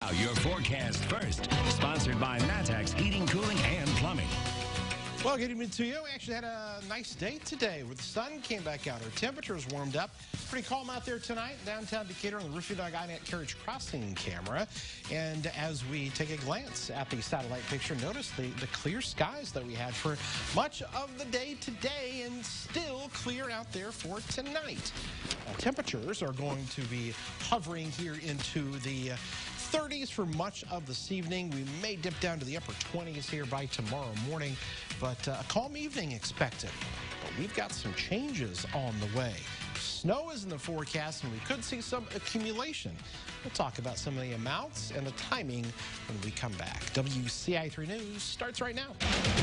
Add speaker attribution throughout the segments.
Speaker 1: Now your forecast first, sponsored by Matex Heating, Cooling, and Plumbing.
Speaker 2: Well, good evening to you. We actually had a nice day today where the sun came back out. Our temperatures warmed up. Pretty calm out there tonight. Downtown Decatur on the Roofing Dog INET Carriage Crossing camera. And as we take a glance at the satellite picture, notice the clear skies that we had for much of the day today and still clear out there for tonight. Temperatures are going to be hovering here into the 30s for much of this evening. We may dip down to the upper 20s here by tomorrow morning, but a calm evening expected. But we've got some changes on the way. Snow is in the forecast, and we could see some accumulation. We'll talk about some of the amounts and the timing when we come back. WCIA 3 News starts right now.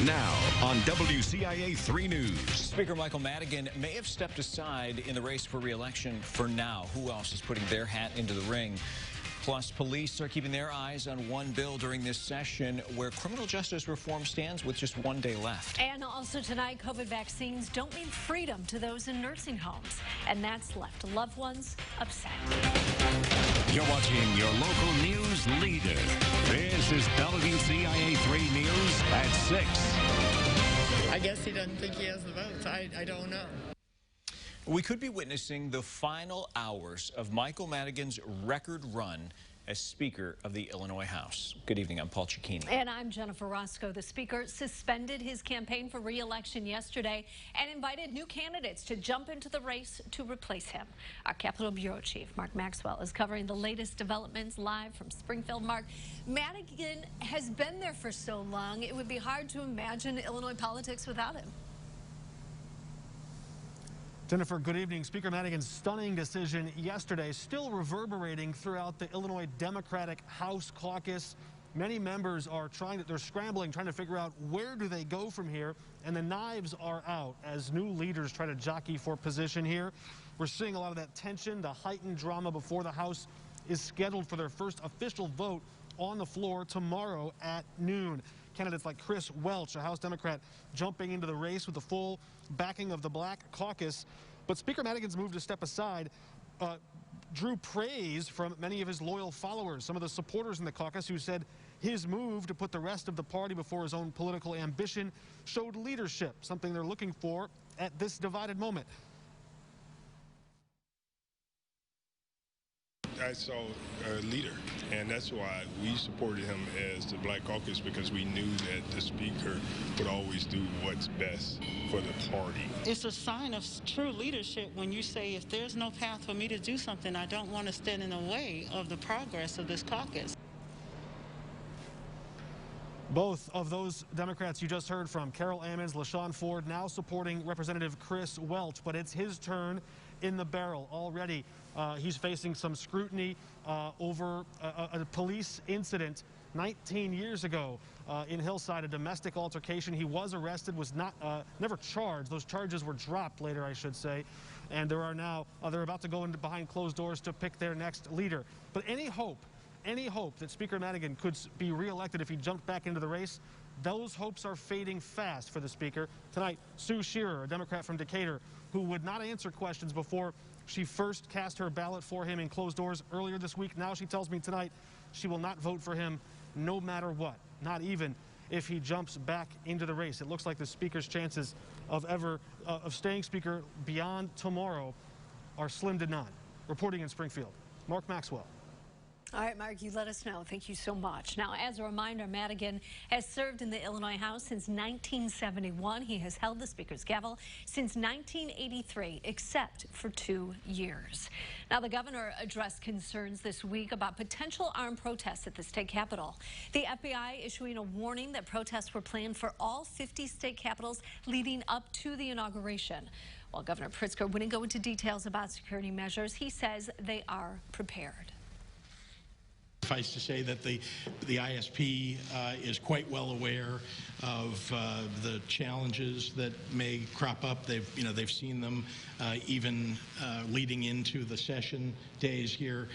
Speaker 1: Now on WCIA 3 News.
Speaker 3: Speaker Michael Madigan may have stepped aside in the race for re-election for now. Who else is putting their hat into the ring? Plus, police are keeping their eyes on one bill during this session where criminal justice reform stands with just one day left.
Speaker 4: And also tonight, COVID vaccines don't mean freedom to those in nursing homes. And that's left loved ones upset.
Speaker 1: You're watching your local news leader. This is WCIA 3 News at 6.
Speaker 5: I guess he doesn't think he has the votes. I don't know.
Speaker 3: We could be witnessing the final hours of Michael Madigan's record run as Speaker of the Illinois House. Good evening, I'm Paul Cicchini.
Speaker 4: And I'm Jennifer Roscoe. The Speaker suspended his campaign for re-election yesterday and invited new candidates to jump into the race to replace him. Our Capitol Bureau Chief, Mark Maxwell, is covering the latest developments live from Springfield. Mark, Madigan has been there for so long, it would be hard to imagine Illinois politics without him.
Speaker 6: Jennifer, good evening. Speaker Madigan's stunning decision yesterday still reverberating throughout the Illinois Democratic House caucus. Many members are they're scrambling, trying to figure out where do they go from here, and the knives are out as new leaders try to jockey for position here. We're seeing a lot of that tension, the heightened drama before the House is scheduled for their first official vote on the floor tomorrow at noon. Candidates like Chris Welch, a House Democrat, jumping into the race with the full backing of the Black caucus. But Speaker Madigan's move to step aside drew praise from many of his loyal followers, some of the supporters in the caucus who said his move to put the rest of the party before his own political ambition showed leadership, something they're looking for at this divided moment.
Speaker 7: I saw a leader, and that's why we supported him as the Black Caucus, because we knew that the Speaker would always do what's best for the party.
Speaker 5: It's a sign of true leadership when you say, if there's no path for me to do something, I don't want to stand in the way of the progress of this caucus.
Speaker 6: Both of those Democrats you just heard from, Carol Ammons, LaShawn Ford, now supporting Representative Chris Welch, but it's his turn in the barrel already. He's facing some scrutiny over a police incident 19 years ago in Hillside, a domestic altercation. He was arrested, was never charged. Those charges were dropped later, I should say. And there are now, they're about to go into behind closed doors to pick their next leader. But any hope that Speaker Madigan could be reelected if he jumped back into the race, those hopes are fading fast for the Speaker. Tonight, Sue Shearer, a Democrat from Decatur, who would not answer questions before she first cast her ballot for him in closed doors earlier this week. Now she tells me tonight she will not vote for him no matter what, not even if he jumps back into the race. It looks like the Speaker's chances of staying Speaker beyond tomorrow are slim to none. Reporting in Springfield, Mark Maxwell.
Speaker 4: All right, Mark, you let us know. Thank you so much. Now, as a reminder, Madigan has served in the Illinois House since 1971. He has held the Speaker's gavel since 1983, except for 2 years. Now, the governor addressed concerns this week about potential armed protests at the state capitol. The FBI issuing a warning that protests were planned for all 50 state capitals leading up to the inauguration. While Governor Pritzker wouldn't go into details about security measures, he says they are prepared.
Speaker 8: Suffice to say that the ISP is quite well aware of the challenges that may crop up. They've seen them even leading into the session days here,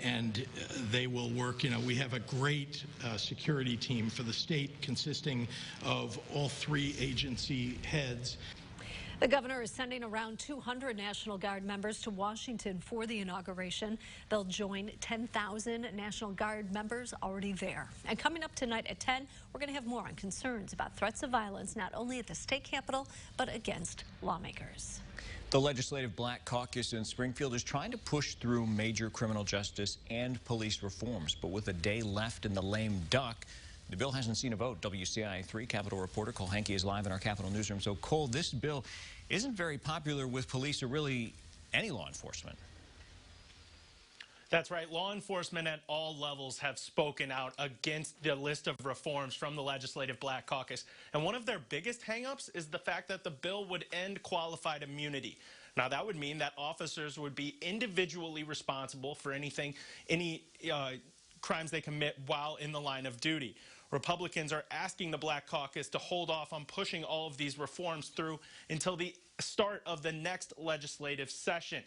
Speaker 8: and they will work. We have a great security team for the state consisting of all 3 agency heads.
Speaker 4: The governor is sending around 200 National Guard members to Washington for the inauguration. They'll join 10,000 National Guard members already there. And coming up tonight at 10, we're going to have more on concerns about threats of violence, not only at the state capitol, but against lawmakers.
Speaker 3: The Legislative Black Caucus in Springfield is trying to push through major criminal justice and police reforms. But with a day left in the lame duck, the bill hasn't seen a vote. WCIA 3 Capitol reporter Cole Henke is live in our Capitol newsroom. So, Cole, this bill isn't very popular with police or really any law enforcement.
Speaker 9: That's right. Law enforcement at all levels have spoken out against the list of reforms from the Legislative Black Caucus. And one of their biggest hangups is the fact that the bill would end qualified immunity. Now, that would mean that officers would be individually responsible for any crimes they commit while in the line of duty. Republicans are asking the Black Caucus to hold off on pushing all of these reforms through until the start of the next legislative session,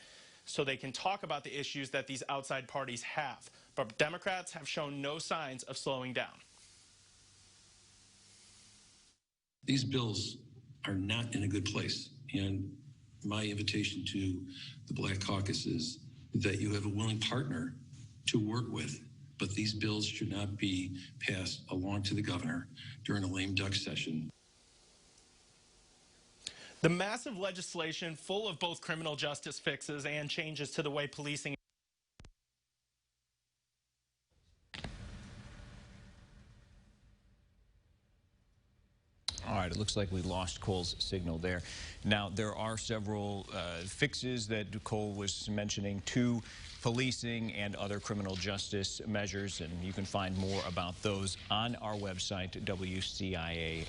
Speaker 9: so they can talk about the issues that these outside parties have. But Democrats have shown no signs of slowing down.
Speaker 10: These bills are not in a good place. And my invitation to the Black Caucus is that you have a willing partner to work with. But these bills should not be passed along to the governor during a lame duck session.
Speaker 9: The massive legislation, full of both criminal justice fixes and changes to the way policing.
Speaker 3: All right, it looks like we lost Cole's signal there. Now, there are several fixes that Cole was mentioning to policing and other criminal justice measures, and you can find more about those on our website, WCIA.com.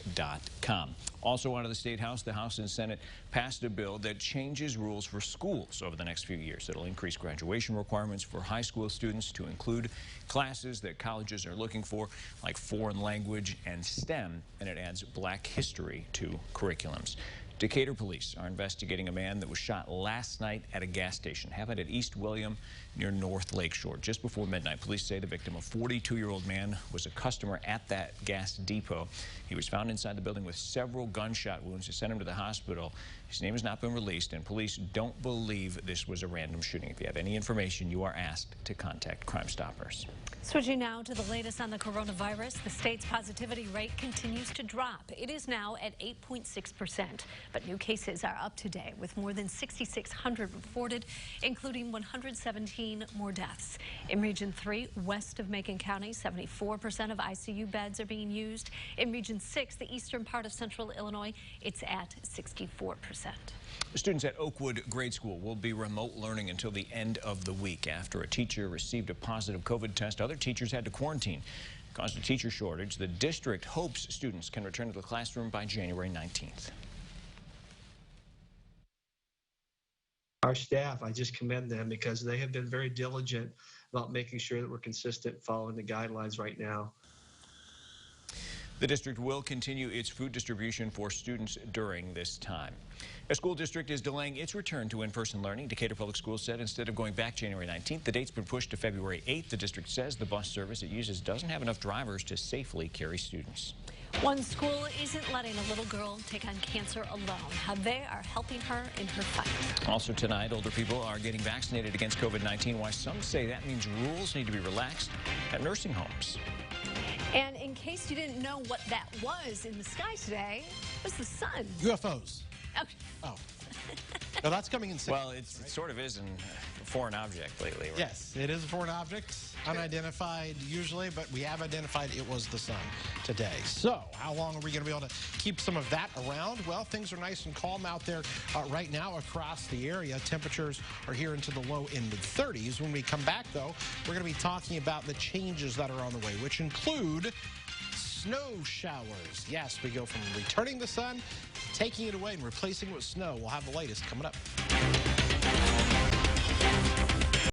Speaker 3: Also out of the State House, the House and Senate passed a bill that changes rules for schools over the next few years. It'll increase graduation requirements for high school students to include classes that colleges are looking for, like foreign language and STEM, and it adds Black history to curriculums. Decatur police are investigating a man that was shot last night at a gas station. Happened at East William near North Lakeshore. Just before midnight, police say the victim, a 42-year-old man, was a customer at that gas depot. He was found inside the building with several gunshot wounds. They sent him to the hospital. His name has not been released, and police don't believe this was a random shooting. If you have any information, you are asked to contact Crime Stoppers.
Speaker 4: Switching now to the latest on the coronavirus, the state's positivity rate continues to drop. It is now at 8.6%, but new cases are up today with more than 6,600 reported, including 117 more deaths. In Region 3, west of Macon County, 74% of ICU beds are being used. In Region 6, the eastern part of central Illinois, it's at 64%.
Speaker 3: Students at Oakwood Grade School will be remote learning until the end of the week. After a teacher received a positive COVID test, other teachers had to quarantine. It caused a teacher shortage. The district hopes students can return to the classroom by January 19th.
Speaker 11: Our staff, I just commend them because they have been very diligent about making sure that we're consistent following the guidelines right now.
Speaker 3: The district will continue its food distribution for students during this time. A school district is delaying its return to in-person learning. Decatur Public Schools said instead of going back January 19th, the date's been pushed to February 8th. The district says the bus service it uses doesn't have enough drivers to safely carry students.
Speaker 4: One school isn't letting a little girl take on cancer alone. How they are helping her in her fight.
Speaker 3: Also tonight, older people are getting vaccinated against COVID-19. Why some say that means rules need to be relaxed at nursing homes.
Speaker 4: And in case you didn't know what that was in the sky today, it was the sun.
Speaker 2: UFOs.
Speaker 4: Okay.
Speaker 2: Oh. No, that's coming in 6
Speaker 3: Well,
Speaker 2: months,
Speaker 3: it sort of is a foreign object lately, right?
Speaker 2: Yes, it is a foreign object, unidentified usually, but we have identified it was the sun today. So how long are we going to be able to keep some of that around? Well, things are nice and calm out there right now across the area. Temperatures are here into the low and mid-30s. When we come back, though, we're going to be talking about the changes that are on the way, which include snow showers. Yes, we go from returning the sun, taking it away, and replacing it with snow. We'll have the latest coming up.